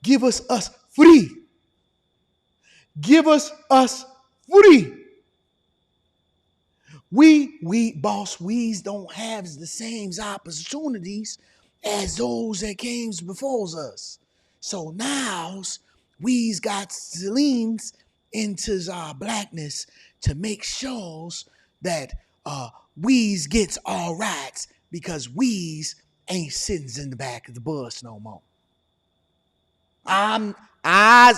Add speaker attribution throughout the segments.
Speaker 1: Give us free. Give us free. We's don't have the same opportunities as those that came before us. So now we's got to lean into our blackness to make sure that we's gets all rights because we's ain't sitting in the back of the bus no more. I's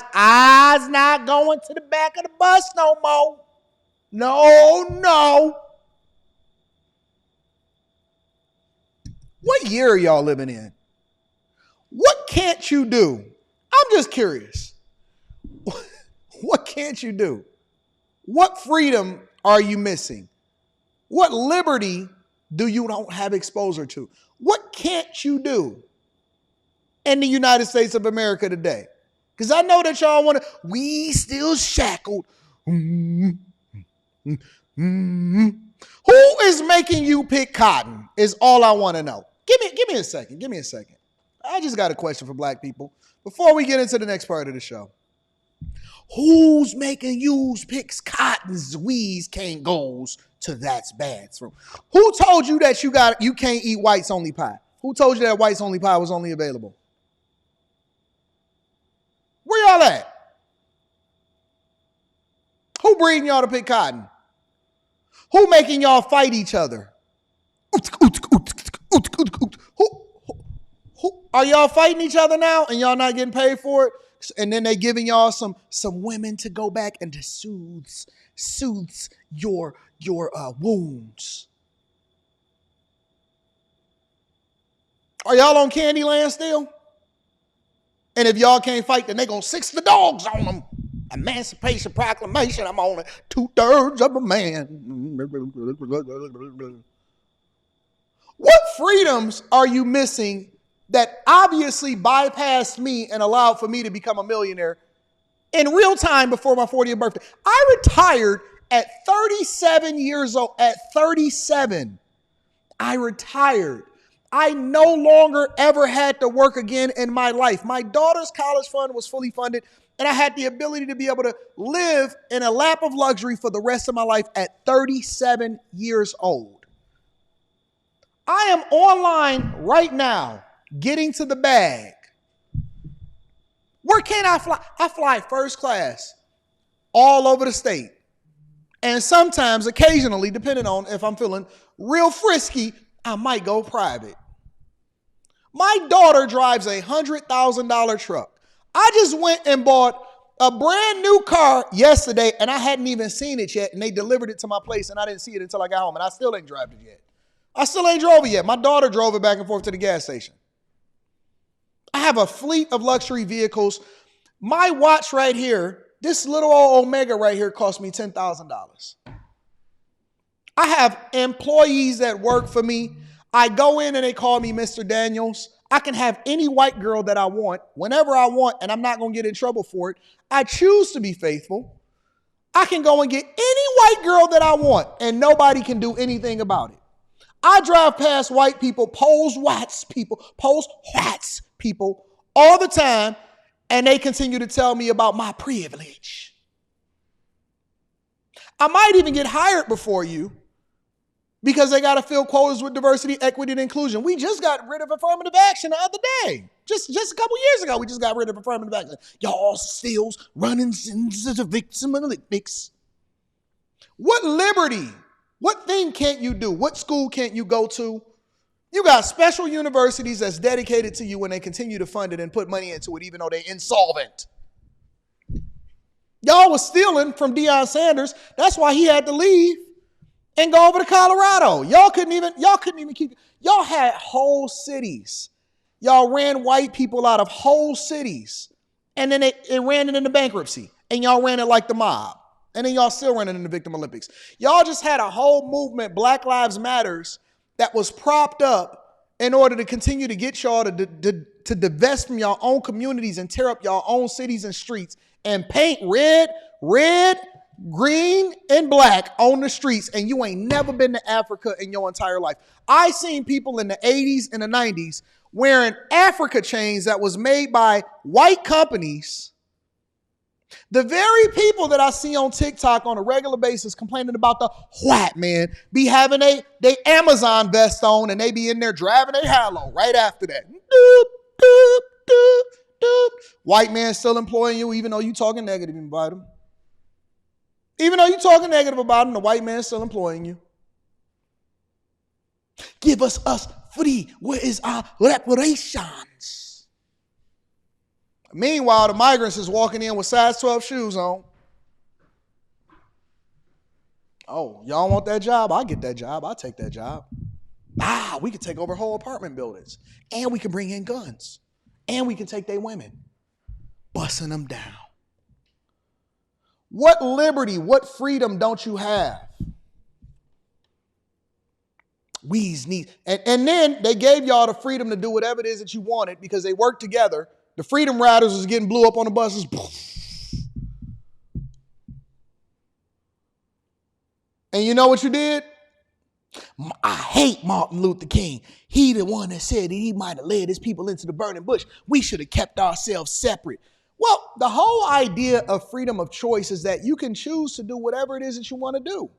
Speaker 1: not going to the back of the bus no more. No. What year are y'all living in? What can't you do? I'm just curious. What can't you do? What freedom are you missing? What liberty do you don't have exposure to? What can't you do in the United States of America today? Because I know that y'all want to, we still shackled. Who is making you pick cotton is all I want to know. Give me a second. I just got a question for black people before we get into the next part of the show. Who's making you pick cottons? We's can't goes to that's bathroom. Who told you that you can't eat whites only pie? Who told you that whites only pie was only available? Where y'all at? Who breeding y'all to pick cotton? Who making y'all fight each other? Who are y'all fighting each other now and y'all not getting paid for it? And then they giving y'all some women to go back and to soothes your wounds. Are y'all on Candyland still? And if y'all can't fight, then they gonna six the dogs on them. Emancipation Proclamation, I'm only 2/3 of a man. What freedoms are you missing that obviously bypassed me and allowed for me to become a millionaire in real time before my 40th birthday? I retired at 37 years old. At 37, I retired. I no longer ever had to work again in my life. My daughter's college fund was fully funded, and I had the ability to be able to live in a lap of luxury for the rest of my life at 37 years old. I am online right now, getting to the bag. Where can I fly? I fly first class all over the state. And sometimes, occasionally, depending on if I'm feeling real frisky, I might go private. My daughter drives a $100,000 truck. I just went and bought a brand new car yesterday, and I hadn't even seen it yet, and they delivered it to my place, and I didn't see it until I got home, and I still ain't driven it yet. I still ain't drove it yet. My daughter drove it back and forth to the gas station. I have a fleet of luxury vehicles. My watch right here, this little old Omega right here, cost me $10,000. I have employees that work for me. I go in and they call me Mr. Daniels. I can have any white girl that I want, whenever I want, and I'm not going to get in trouble for it. I choose to be faithful. I can go and get any white girl that I want, and nobody can do anything about it. I drive past white people, pose whites people all the time, and they continue to tell me about my privilege. I might even get hired before you because they got to fill quotas with diversity, equity, and inclusion. We just got rid of affirmative action the other day. Just a couple years ago, we just got rid of affirmative action. Y'all still running into the victim Olympics. What liberty? What thing can't you do? What school can't you go to? You got special universities that's dedicated to you and they continue to fund it and put money into it even though they're insolvent. Y'all was stealing from Deion Sanders. That's why he had to leave and go over to Colorado. Y'all couldn't even keep it. Y'all had whole cities. Y'all ran white people out of whole cities. And then it ran it into bankruptcy. And y'all ran it like the mob. And then y'all still running in the Victim Olympics. Y'all just had a whole movement, Black Lives Matters, that was propped up in order to continue to get y'all to divest from y'all own communities and tear up y'all own cities and streets and paint red, green, and black on the streets. And you ain't never been to Africa in your entire life. I seen people in the 80s and the 90s wearing Africa chains that was made by white companies. The very people that I see on TikTok on a regular basis complaining about the white man be having they Amazon vest on and they be in there driving a halo right after that. Doop, doop, doop, doop. White man still employing you even though you talking negative about him. Even though you talking negative about him, the white man still employing you. Give us free. Where is our reparations? Meanwhile, the migrants is walking in with size 12 shoes on. Oh, y'all want that job? I'll get that job. I'll take that job. We can take over whole apartment buildings. And we can bring in guns. And we can take their women. Busting them down. What liberty, what freedom don't you have? And then they gave y'all the freedom to do whatever it is that you wanted because they worked together. The Freedom Riders was getting blew up on the buses. And you know what you did? I hate Martin Luther King. He the one that said that he might have led his people into the burning bush. We should have kept ourselves separate. Well, the whole idea of freedom of choice is that you can choose to do whatever it is that you want to do.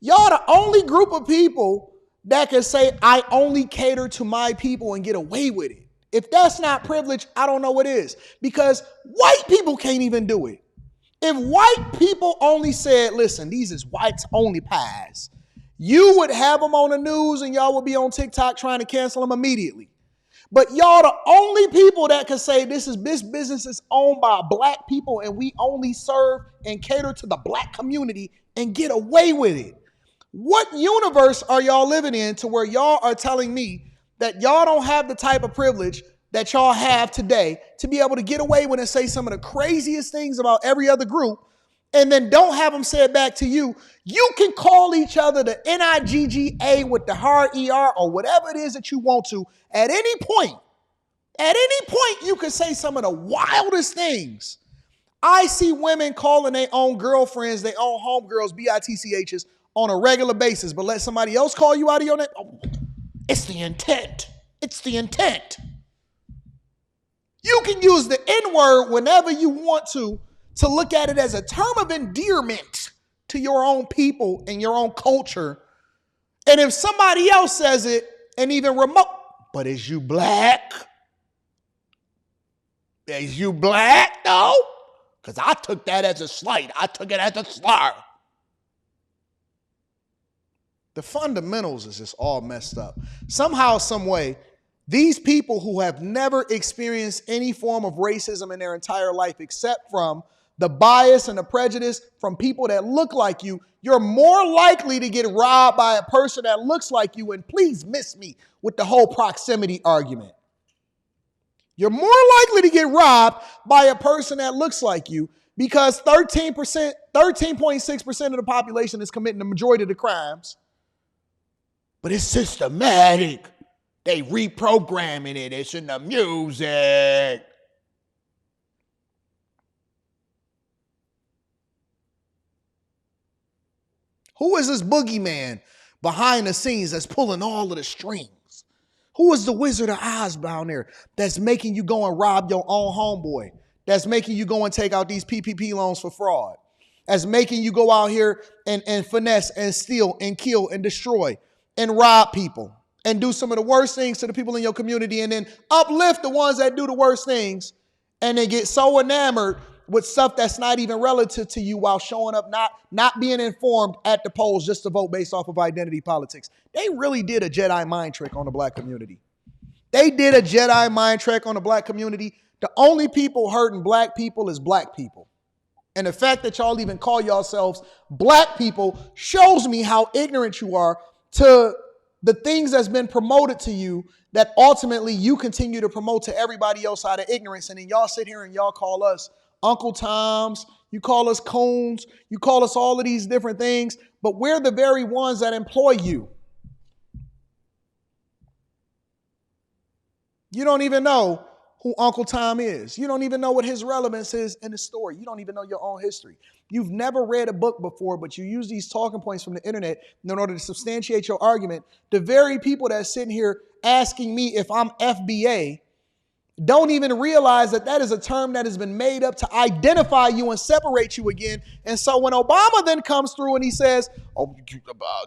Speaker 1: Y'all the only group of people that can say, I only cater to my people and get away with it. If that's not privilege, I don't know what is. Because white people can't even do it. If white people only said, listen, these is whites only pies, you would have them on the news and y'all would be on TikTok trying to cancel them immediately. But y'all the only people that can say this business is owned by black people and we only serve and cater to the black community and get away with it. What universe are y'all living in to where y'all are telling me that y'all don't have the type of privilege that y'all have today to be able to get away with and say some of the craziest things about every other group and then don't have them say it back to you? You can call each other the NIGGA with the hard ER or whatever it is that you want to at any point. At any point, you can say some of the wildest things. I see women calling their own girlfriends, their own homegirls, BITCHs on a regular basis, but let somebody else call you out of your name. Oh, it's the intent. It's the intent. You can use the N-word whenever you want to look at it as a term of endearment to your own people and your own culture. And if somebody else says it and even remote, but is you black? Is you black though? Because I took that as a slight. I took it as a slur. The fundamentals is just all messed up. Somehow, some way, these people who have never experienced any form of racism in their entire life, except from the bias and the prejudice from people that look like you, you're more likely to get robbed by a person that looks like you. And please miss me with the whole proximity argument. You're more likely to get robbed by a person that looks like you because 13.6% of the population is committing the majority of the crimes. But it's systematic. They reprogramming it. It's in the music. Who is this boogeyman behind the scenes that's pulling all of the strings? Who is the Wizard of Oz down there that's making you go and rob your own homeboy? That's making you go and take out these PPP loans for fraud? That's making you go out here and finesse and steal and kill and destroy and rob people and do some of the worst things to the people in your community and then uplift the ones that do the worst things and they get so enamored with stuff that's not even relative to you while showing up not being informed at the polls just to vote based off of identity politics. They really did a Jedi mind trick on the black community. They did a Jedi mind trick on the black community. The only people hurting black people is black people. And the fact that y'all even call yourselves black people shows me how ignorant you are to the things that's been promoted to you that ultimately you continue to promote to everybody else out of ignorance. And then y'all sit here and y'all call us Uncle Toms, you call us coons, you call us all of these different things, but we're the very ones that employ you. You don't even know who Uncle Tom is. You don't even know what his relevance is in the story. You don't even know your own history. You've never read a book before, but you use these talking points from the internet in order to substantiate your argument. The very people that are sitting here asking me if I'm FBA don't even realize that that is a term that has been made up to identify you and separate you again. And so when Obama then comes through and he says, oh,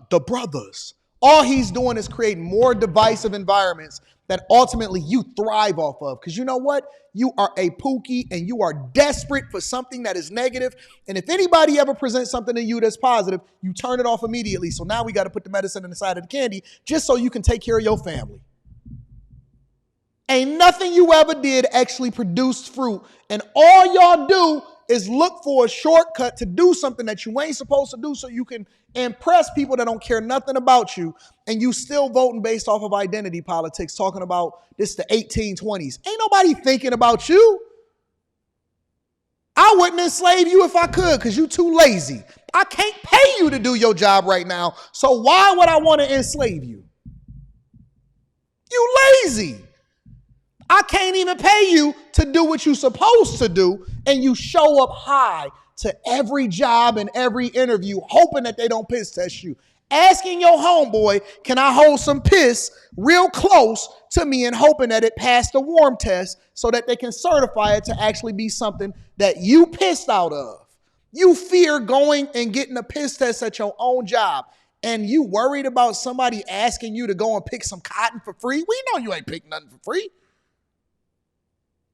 Speaker 1: the brothers, all he's doing is creating more divisive environments that ultimately you thrive off of. Because you know what? You are a pookie and you are desperate for something that is negative. And if anybody ever presents something to you that's positive, you turn it off immediately. So now we got to put the medicine in the side of the candy just so you can take care of your family. Ain't nothing you ever did actually produced fruit. And all y'all do is look for a shortcut to do something that you ain't supposed to do so you can impress people that don't care nothing about you. And you still voting based off of identity politics, talking about this the 1820s. Ain't nobody thinking about you. I wouldn't enslave you if I could because you too lazy. I can't pay you to do your job right now. So why would I want to enslave you? You lazy. I can't even pay you to do what you're supposed to do, and you show up high to every job and every interview, hoping that they don't piss test you. Asking your homeboy, can I hold some piss real close to me and hoping that it passed the warm test so that they can certify it to actually be something that you pissed out of. You fear going and getting a piss test at your own job, and you worried about somebody asking you to go and pick some cotton for free? We know you ain't picking nothing for free.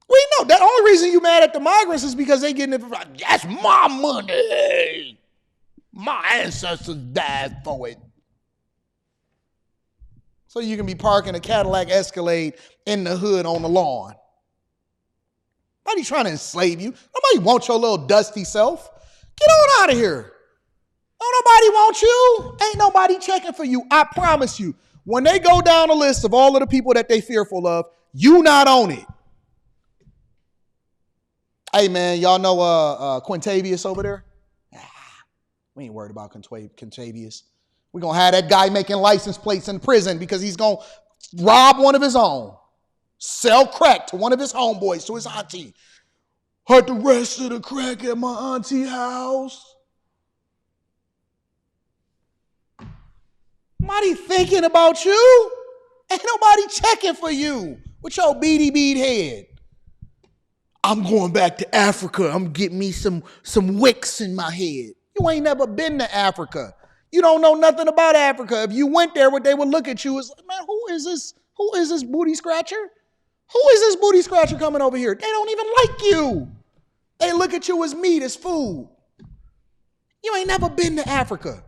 Speaker 1: We know the only reason you mad at the migrants is because they getting it. That's my money. My ancestors died for it. So you can be parking a Cadillac Escalade in the hood on the lawn. Nobody trying to enslave you. Nobody wants your little dusty self. Get on out of here. Don't nobody want you. Ain't nobody checking for you. I promise you. When they go down a list of all of the people that they fearful of, you not on it. Hey, man, y'all know Quintavious over there? We ain't worried about Quintavious. We're going to have that guy making license plates in prison because he's going to rob one of his own, sell crack to one of his homeboys, to his auntie. Heard the rest of the crack at my auntie house. Nobody thinking about you. Ain't nobody checking for you with your beady bead head. I'm going back to Africa. I'm getting me some wicks in my head. You ain't never been to Africa. You don't know nothing about Africa. If you went there, what they would look at you is, man, who is this? Who is this booty scratcher? Who is this booty scratcher coming over here? They don't even like you. They look at you as meat, as food. You ain't never been to Africa.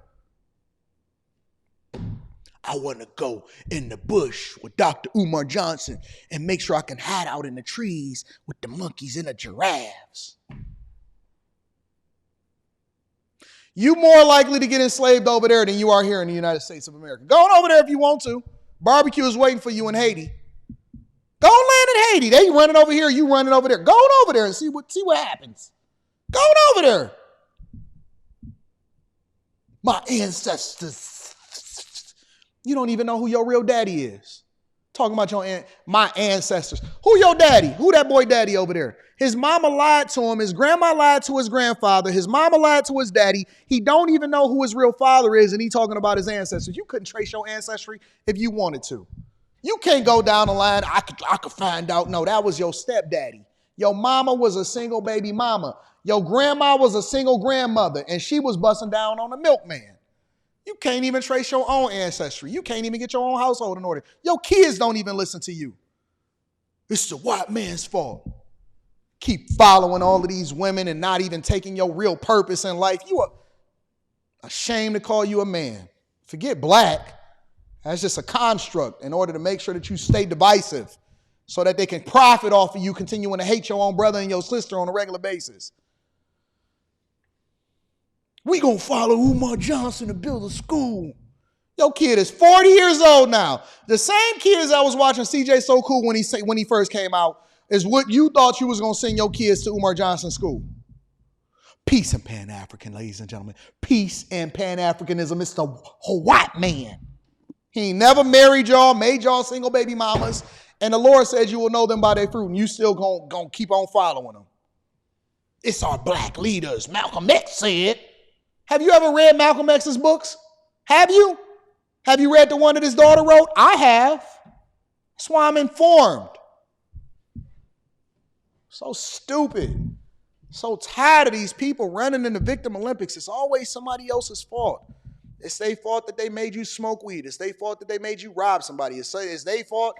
Speaker 1: I want to go in the bush with Dr. Umar Johnson and make sure I can hide out in the trees with the monkeys and the giraffes. You more likely to get enslaved over there than you are here in the United States of America. Go on over there if you want to. Barbecue is waiting for you in Haiti. Go and land in Haiti. They running over here, you running over there. Go on over there and see what happens. Go on over there. My ancestors. You don't even know who your real daddy is. Talking about my ancestors. Who your daddy? Who that boy daddy over there? His mama lied to him. His grandma lied to his grandfather. His mama lied to his daddy. He don't even know who his real father is, and he talking about his ancestors. You couldn't trace your ancestry if you wanted to. You can't go down the line. I could find out. No, that was your stepdaddy. Your mama was a single baby mama. Your grandma was a single grandmother, and she was busting down on the milkman. You can't even trace your own ancestry. You can't even get your own household in order. Your kids don't even listen to you. It's the white man's fault. Keep following all of these women and not even taking your real purpose in life. You are ashamed to call you a man. Forget black. That's just a construct in order to make sure that you stay divisive so that they can profit off of you continuing to hate your own brother and your sister on a regular basis. We gonna follow Umar Johnson to build a school. Your kid is 40 years old now. The same kids I was watching CJ So Cool when he first came out is what you thought you was gonna send your kids to Umar Johnson school. Peace and Pan-African, ladies and gentlemen. Peace and Pan-Africanism. It's the white man. He ain't never married y'all, made y'all single baby mamas, And the Lord says you will know them by their fruit, and you still gonna keep on following them. It's our black leaders. Malcolm X said. Have you ever read Malcolm X's books? Have you? Have you read the one that his daughter wrote? I have. That's why I'm informed. So stupid. So tired of these people running in the victim Olympics. It's always somebody else's fault. It's their fault that they made you smoke weed. It's their fault that they made you rob somebody. It's their fault